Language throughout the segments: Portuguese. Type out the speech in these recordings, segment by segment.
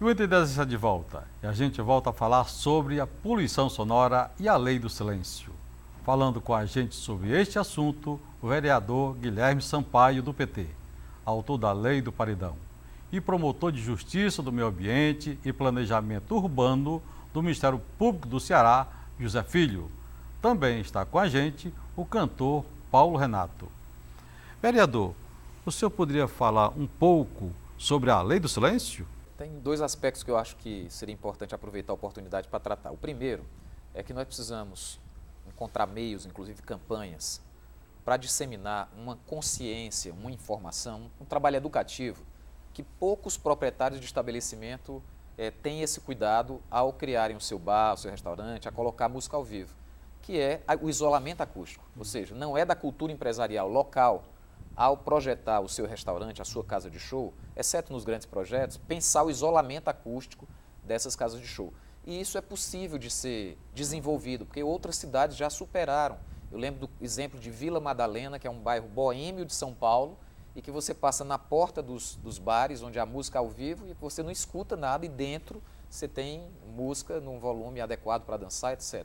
8h10 está de volta e a gente volta a falar sobre a poluição sonora e a lei do silêncio. Falando com a gente sobre este assunto, o vereador Guilherme Sampaio, do PT, autor da Lei do Paredão e promotor de Justiça do Meio Ambiente e Planejamento Urbano do Ministério Público do Ceará, José Filho. Também está com a gente o cantor Paulo Renato. Vereador, o senhor poderia falar um pouco sobre a Lei do Silêncio? Tem dois aspectos que eu acho que seria importante aproveitar a oportunidade para tratar. O primeiro é que nós precisamos encontrar meios, inclusive campanhas, para disseminar uma consciência, uma informação, um trabalho educativo, que poucos proprietários de estabelecimento têm esse cuidado ao criarem o seu bar, o seu restaurante, a colocar música ao vivo, que é o isolamento acústico. Ou seja, não é da cultura empresarial local, ao projetar o seu restaurante, a sua casa de show, exceto nos grandes projetos, pensar o isolamento acústico dessas casas de show. E isso é possível de ser desenvolvido, porque outras cidades já superaram. Eu lembro do exemplo de Vila Madalena, que é um bairro boêmio de São Paulo, e que você passa na porta dos bares, onde há música ao vivo, e você não escuta nada, e dentro você tem música num volume adequado para dançar, etc.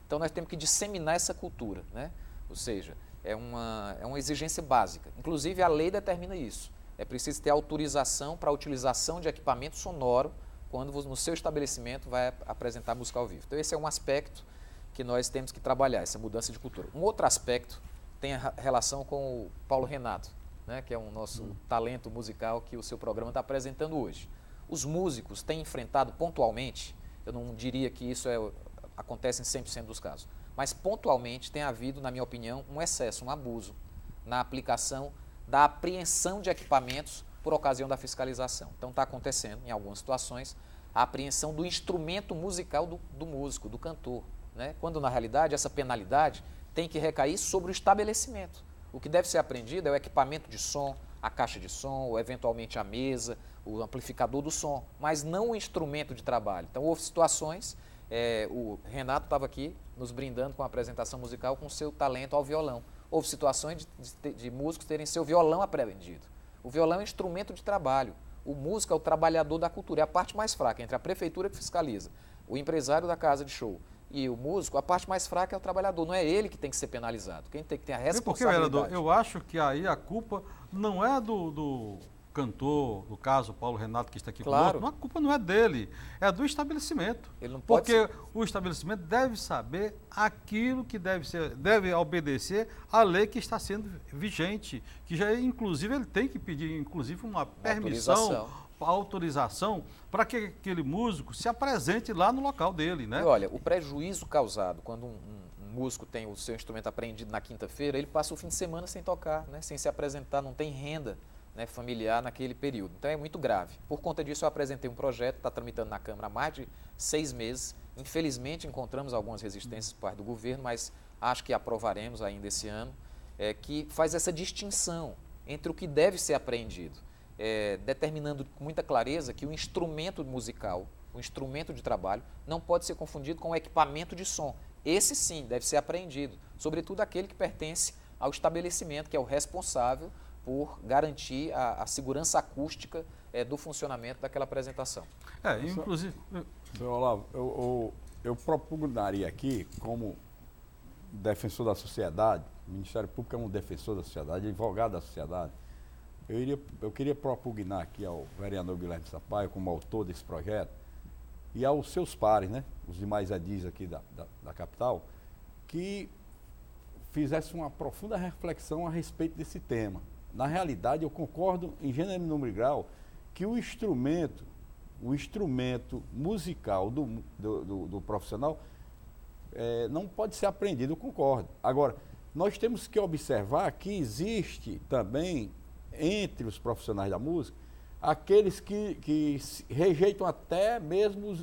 Então nós temos que disseminar essa cultura, né? Ou seja, é uma exigência básica. Inclusive, a lei determina isso. É preciso ter autorização para a utilização de equipamento sonoro quando no seu estabelecimento vai apresentar música ao vivo. Então, esse é um aspecto que nós temos que trabalhar, essa mudança de cultura. Um outro aspecto tem a relação com o Paulo Renato, né, que é o nosso talento musical que o seu programa está apresentando hoje. Os músicos têm enfrentado pontualmente, eu não diria que isso acontece em 100% dos casos, mas pontualmente tem havido, na minha opinião, um excesso, um abuso na aplicação da apreensão de equipamentos por ocasião da fiscalização. Então está acontecendo, em algumas situações, a apreensão do instrumento musical do músico, do cantor, né? Quando, na realidade, essa penalidade tem que recair sobre o estabelecimento. O que deve ser apreendido é o equipamento de som, a caixa de som, ou eventualmente a mesa, o amplificador do som, mas não o instrumento de trabalho. Então houve situações... o Renato estava aqui nos brindando com a apresentação musical com seu talento ao violão. Houve situações de músicos terem seu violão apreendido. O violão é um instrumento de trabalho. O músico é o trabalhador da cultura. É a parte mais fraca entre a prefeitura que fiscaliza, o empresário da casa de show e o músico, a parte mais fraca é o trabalhador. Não é ele que tem que ser penalizado. Quem tem que ter a responsabilidade. Porque, vereador, eu acho que aí a culpa não é do cantor, no caso, Paulo Renato, que está aqui claro. conosco, a culpa não é dele, é do estabelecimento. Ele não pode porque o estabelecimento deve saber aquilo que deve obedecer à lei que está sendo vigente, que já, inclusive, ele tem que pedir, inclusive, uma permissão, autorização, para que aquele músico se apresente lá no local dele, né? E olha, o prejuízo causado quando um músico tem o seu instrumento apreendido na quinta-feira, ele passa o fim de semana sem tocar, né? Sem se apresentar, não tem renda, né, familiar naquele período. Então é muito grave. Por conta disso eu apresentei um projeto, está tramitando na Câmara há mais de 6 meses. Infelizmente encontramos algumas resistências por parte do governo, mas acho que aprovaremos ainda esse ano, que faz essa distinção entre o que deve ser apreendido, determinando com muita clareza que o instrumento musical, o instrumento de trabalho, não pode ser confundido com o equipamento de som. Esse sim deve ser apreendido, sobretudo aquele que pertence ao estabelecimento, que é o responsável por garantir a segurança acústica do funcionamento daquela apresentação. Inclusive... Senhor Olavo, eu propugnaria aqui, como defensor da sociedade, o Ministério Público é um defensor da sociedade, advogado da sociedade, eu queria propugnar aqui ao vereador Guilherme Sampaio, como autor desse projeto, e aos seus pares, né, os demais edis aqui da capital, que fizesse uma profunda reflexão a respeito desse tema. Na realidade, eu concordo em gênero, número e grau que o instrumento musical do profissional não pode ser apreendido, eu concordo. Agora, nós temos que observar que existe também, entre os profissionais da música, aqueles que rejeitam até mesmo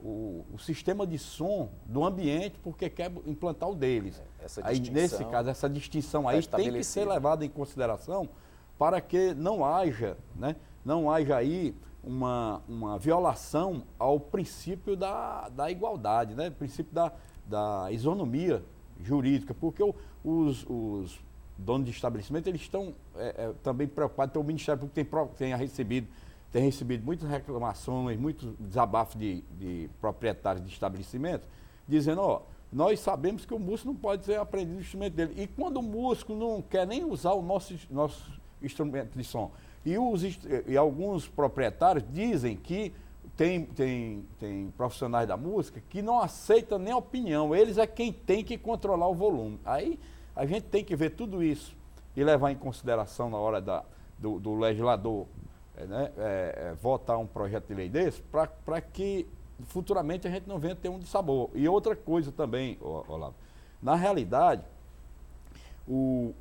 o sistema de som do ambiente porque quer implantar o deles. Aí, nesse caso, essa distinção aí tem que ser levada em consideração para que não haja aí uma violação ao princípio da igualdade, né? O princípio da isonomia jurídica, porque os donos de estabelecimento eles estão também preocupados, então o Ministério Público tem recebido tem recebido muitas reclamações, muitos desabafos de proprietários de estabelecimentos, dizendo, ó, nós sabemos que o músico não pode ser aprendido o instrumento dele. E quando o músico não quer nem usar o nosso instrumento de som, e alguns proprietários dizem que tem profissionais da música que não aceitam nem a opinião, eles é quem tem que controlar o volume. Aí a gente tem que ver tudo isso e levar em consideração na hora do legislador votar um projeto de lei desse, para que futuramente a gente não venha ter um dissabor. E outra coisa também, Olavo, na realidade, o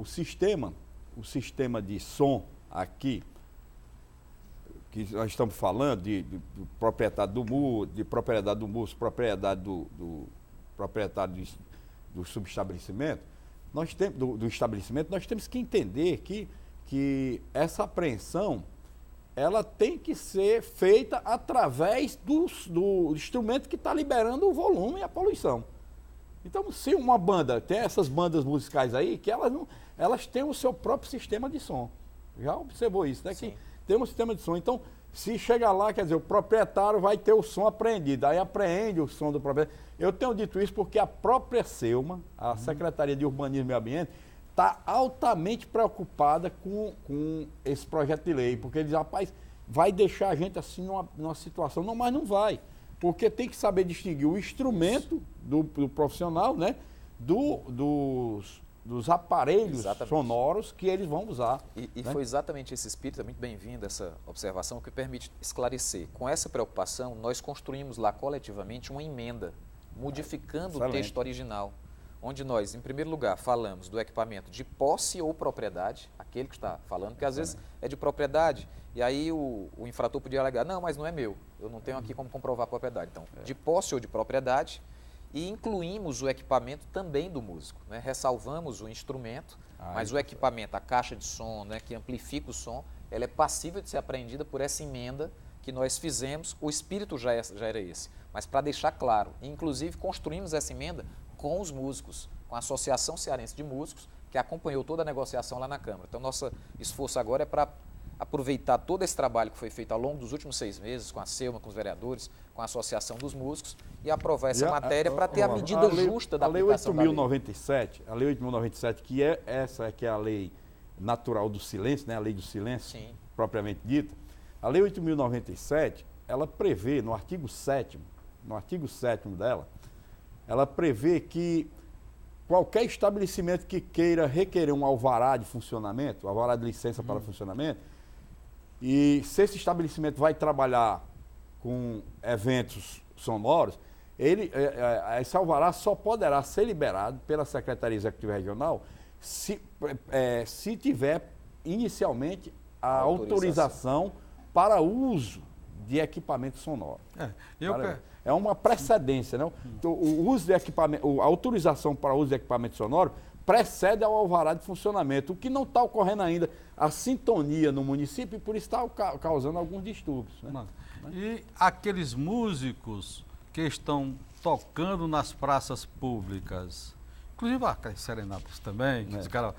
sistema de som aqui, que nós estamos falando de propriedade do músico, propriedade do proprietário do subestabelecimento, do estabelecimento, nós temos que entender que essa apreensão ela tem que ser feita através do instrumento que está liberando o volume e a poluição. Então, se uma banda, tem essas bandas musicais aí, que elas têm o seu próprio sistema de som. Já observou isso, né? Sim. Que tem um sistema de som. Então, se chegar lá, quer dizer, o proprietário vai ter o som apreendido, aí apreende o som do proprietário. Eu tenho dito isso porque a própria SEUMA, a Secretaria de Urbanismo e Meio Ambiente, está altamente preocupada com esse projeto de lei, porque eles, rapaz, vai deixar a gente assim numa situação. Não, mas não vai, porque tem que saber distinguir o instrumento do profissional, né, dos aparelhos sonoros que eles vão usar. E né? foi exatamente esse espírito, é muito bem-vindo essa observação, que permite esclarecer. Com essa preocupação, nós construímos lá coletivamente uma emenda, modificando o texto original, onde nós, em primeiro lugar, falamos do equipamento de posse ou propriedade, aquele que está falando, porque às vezes é de propriedade, e aí o infrator podia alegar, não, mas não é meu, eu não tenho aqui como comprovar a propriedade. Então, de posse ou de propriedade, e incluímos o equipamento também do músico, né? Ressalvamos o instrumento, mas o equipamento, a caixa de som, né, que amplifica o som, ela é passível de ser apreendida por essa emenda que nós fizemos, o espírito já era esse, mas para deixar claro, inclusive construímos essa emenda com os músicos, com a Associação Cearense de Músicos, que acompanhou toda a negociação lá na Câmara. Então, nosso esforço agora é para aproveitar todo esse trabalho que foi feito ao longo dos últimos 6 meses, com a SEUMA, com os vereadores, com a Associação dos Músicos, e aprovar essa matéria para ter a medida justa da aplicação da lei. A Lei 8.097, que é a lei natural do silêncio, né, a lei do silêncio, sim, propriamente dita, a Lei 8.097, ela prevê, no artigo 7º dela, ela prevê que qualquer estabelecimento que queira requerer um alvará de funcionamento, alvará de licença para funcionamento, e se esse estabelecimento vai trabalhar com eventos sonoros, esse alvará só poderá ser liberado pela Secretaria Executiva Regional se tiver inicialmente a autorização para uso de equipamento sonoro. É uma precedência, não? O uso de equipamento, a autorização para o uso de equipamento sonoro precede ao alvará de funcionamento, o que não está ocorrendo ainda a sintonia no município e por isso está causando alguns distúrbios. Né? E aqueles músicos que estão tocando nas praças públicas, inclusive aquelas serenatas também, que os caras,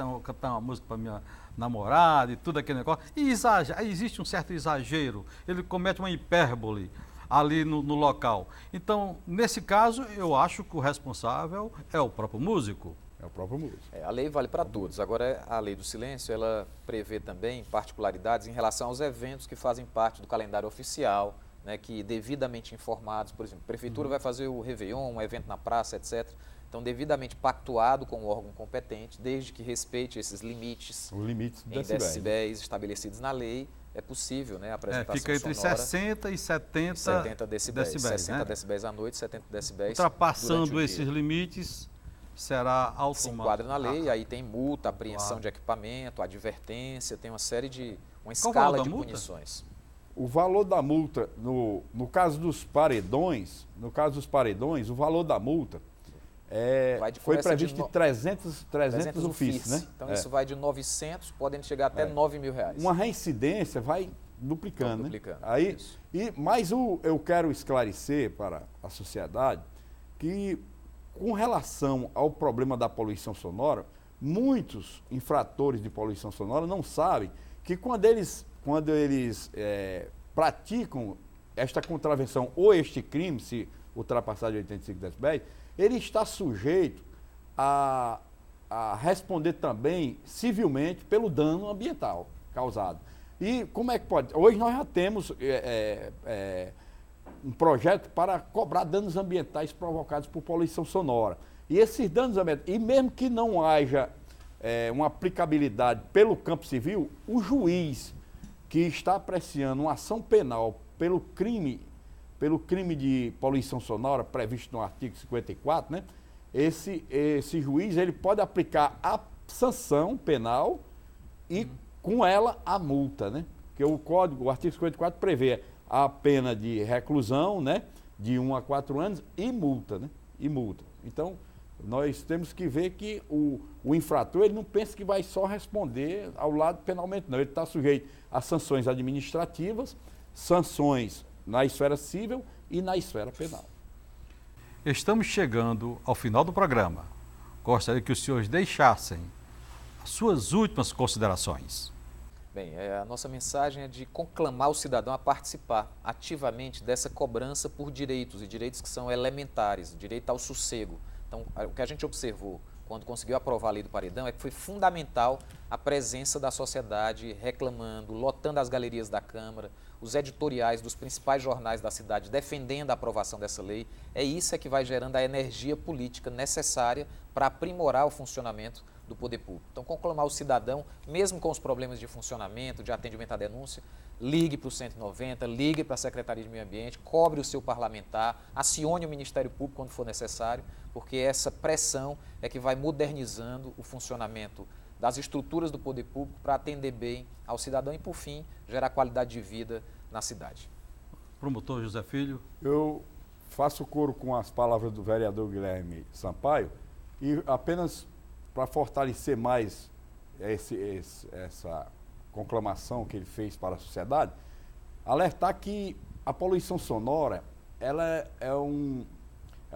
vou cantar uma música para minha namorada e tudo aquele negócio, e existe um certo exagero, ele comete uma hipérbole ali no local. Então, nesse caso, eu acho que o responsável é o próprio músico. É o próprio músico. A lei vale para todos. Agora, a lei do silêncio, ela prevê também particularidades em relação aos eventos que fazem parte do calendário oficial, né, que devidamente informados, por exemplo, a prefeitura vai fazer o Réveillon, um evento na praça, etc. Então, devidamente pactuado com o órgão competente, desde que respeite esses limites, em decibéis estabelecidos na lei, é possível, né, a apresentação fica entre sonora, 60 e 70 decibéis. 60 né? decibéis à noite, 70 decibéis ultrapassando esses limites, será automático. Se enquadra na lei, aí tem multa, apreensão de equipamento, advertência, tem uma escala de punições. O valor da multa, no caso dos paredões, o valor da multa foi previsto de 300 ofícios, né? Então isso vai de 900, podem chegar até 9 mil reais. Uma reincidência vai duplicando, né? Aí, mas eu quero esclarecer para a sociedade que, com relação ao problema da poluição sonora, muitos infratores de poluição sonora não sabem que quando eles praticam esta contravenção ou este crime, se ultrapassar de 85 decibéis, ele está sujeito a responder também civilmente pelo dano ambiental causado. E como é que pode? Hoje nós já temos um projeto para cobrar danos ambientais provocados por poluição sonora. E esses danos ambientais, e mesmo que não haja uma aplicabilidade pelo campo civil, o juiz que está apreciando uma ação penal pelo crime de poluição sonora previsto no artigo 54, né? Esse juiz ele pode aplicar a sanção penal e com ela a multa, né? Porque o artigo 54 prevê a pena de reclusão, né? De 1 a 4 anos e multa, né? E multa. Então, nós temos que ver que o infrator, ele não pensa que vai só responder ao lado penalmente, não. Ele está sujeito a sanções administrativas, sanções na esfera civil e na esfera penal. Estamos chegando ao final do programa. Gostaria que os senhores deixassem as suas últimas considerações. Bem, a nossa mensagem é de conclamar o cidadão a participar ativamente dessa cobrança por direitos, e direitos que são elementares, direito ao sossego. Então, o que a gente observou quando conseguiu aprovar a lei do paredão é que foi fundamental a presença da sociedade reclamando, lotando as galerias da Câmara, os editoriais dos principais jornais da cidade defendendo a aprovação dessa lei. É isso que vai gerando a energia política necessária para aprimorar o funcionamento do poder público. Então, conclamar o cidadão, mesmo com os problemas de funcionamento, de atendimento à denúncia, ligue para o 190, ligue para a Secretaria de Meio Ambiente, cobre o seu parlamentar, acione o Ministério Público quando for necessário, porque essa pressão é que vai modernizando o funcionamento das estruturas do poder público para atender bem ao cidadão e, por fim, gerar qualidade de vida na cidade. Promotor José Filho. Eu faço coro com as palavras do vereador Guilherme Sampaio e apenas para fortalecer mais essa conclamação que ele fez para a sociedade, alertar que a poluição sonora ela é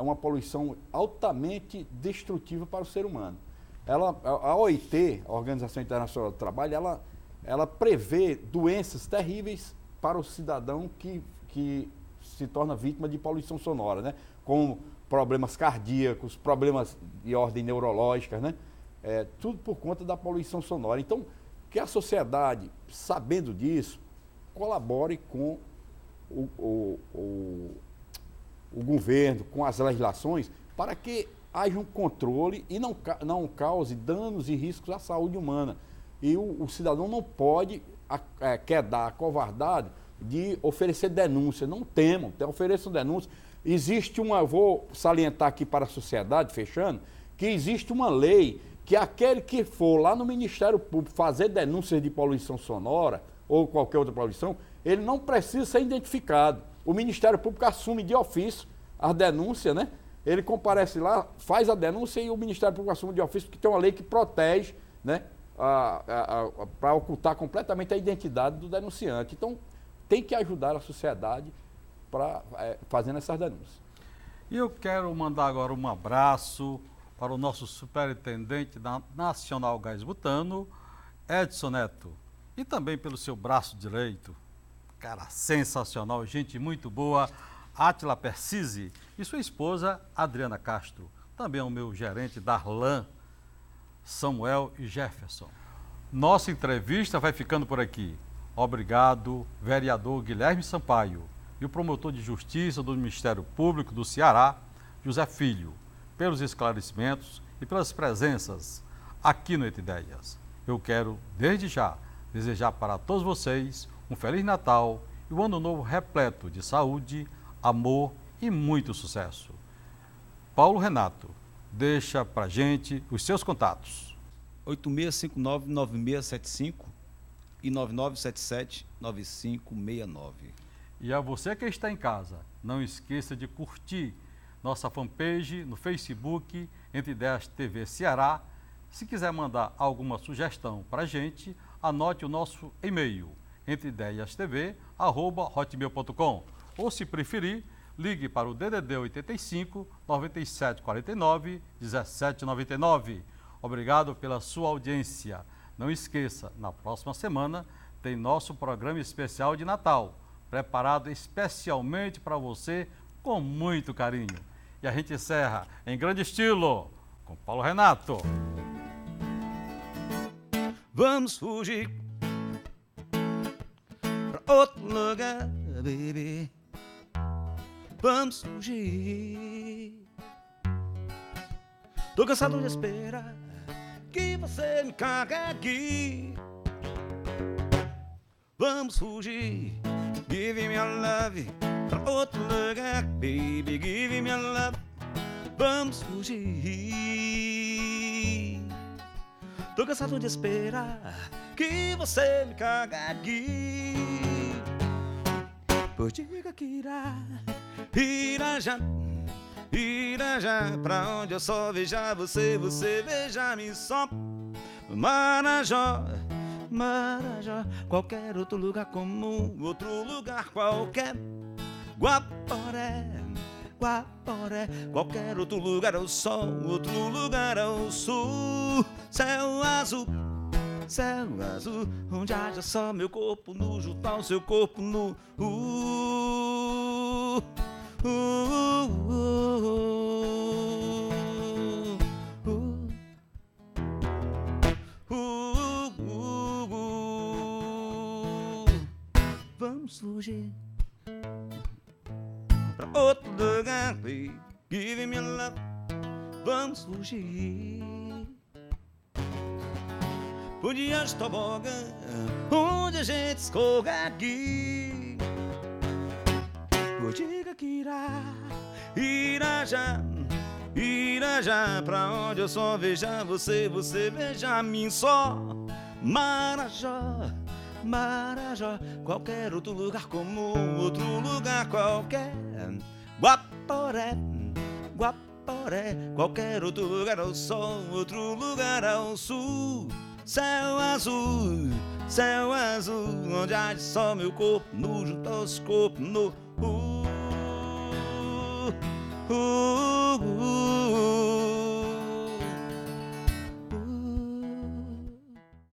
uma poluição altamente destrutiva para o ser humano. A OIT, a Organização Internacional do Trabalho, ela prevê doenças terríveis para o cidadão que se torna vítima de poluição sonora, né? Como problemas cardíacos, problemas de ordem neurológica, né? Tudo por conta da poluição sonora. Então, que a sociedade, sabendo disso, colabore com o governo, com as legislações, para que haja um controle e não cause danos e riscos à saúde humana. E o cidadão não pode quedar acovardado de oferecer denúncia. Não temam, ofereçam denúncia. Vou salientar aqui para a sociedade, fechando, que existe uma lei que aquele que for lá no Ministério Público fazer denúncias de poluição sonora ou qualquer outra poluição, ele não precisa ser identificado. O Ministério Público assume de ofício a denúncia, né? Ele comparece lá, faz a denúncia e o Ministério Público assume de ofício, porque tem uma lei que protege, né, para ocultar completamente a identidade do denunciante. Então, tem que ajudar a sociedade fazendo essas denúncias. E eu quero mandar agora um abraço para o nosso superintendente da Nacional Gás Butano, Edson Neto, e também pelo seu braço direito, cara sensacional, gente muito boa, Átila Persisi, e sua esposa Adriana Castro, também o meu gerente Darlan, Samuel e Jefferson. Nossa entrevista vai ficando por aqui. Obrigado, vereador Guilherme Sampaio e o promotor de justiça do Ministério Público do Ceará, José Filho, pelos esclarecimentos e pelas presenças aqui no Entre Ideias. Eu quero, desde já, desejar para todos vocês um Feliz Natal e um Ano Novo repleto de saúde, amor e muito sucesso. Paulo Renato, deixa pra gente os seus contatos. 8659-9675 e 9977-9569. E a você que está em casa, não esqueça de curtir nossa fanpage no Facebook, Entre Ideias TV Ceará. Se quiser mandar alguma sugestão para a gente, anote o nosso e-mail, entreideiastv@hotmail.com, ou se preferir, ligue para o DDD 85 9749 1799. Obrigado pela sua audiência. Não esqueça, na próxima semana tem nosso programa especial de Natal, preparado especialmente para você com muito carinho. E a gente encerra em grande estilo com Paulo Renato. Vamos fugir pra outro lugar, baby. Vamos fugir. Tô cansado de esperar que você me carregue. Vamos fugir. Give me your love pra outro lugar, baby. Give me your love. Vamos fugir. Tô cansado de esperar que você me carregue. Pois diga que irá já pra onde eu só veja você, você veja-me só. Marajó, qualquer outro lugar comum, outro lugar qualquer. Guaporé, qualquer outro lugar ao sol, outro lugar ao sul. Céu azul, onde haja só meu corpo nu, junto ao seu corpo nu. Vamos fugir pra outro lugar, baby. Give me love. Vamos fugir por diante do tobogã, onde a gente escorregue. Pois diga que irá já pra onde eu só veja você, você veja a mim só. Marajó, qualquer outro lugar comum, outro lugar qualquer. Guaporé, qualquer outro lugar ao sol, outro lugar ao sul. Céu azul, onde há de só meu corpo nu, junto aos corpos nu.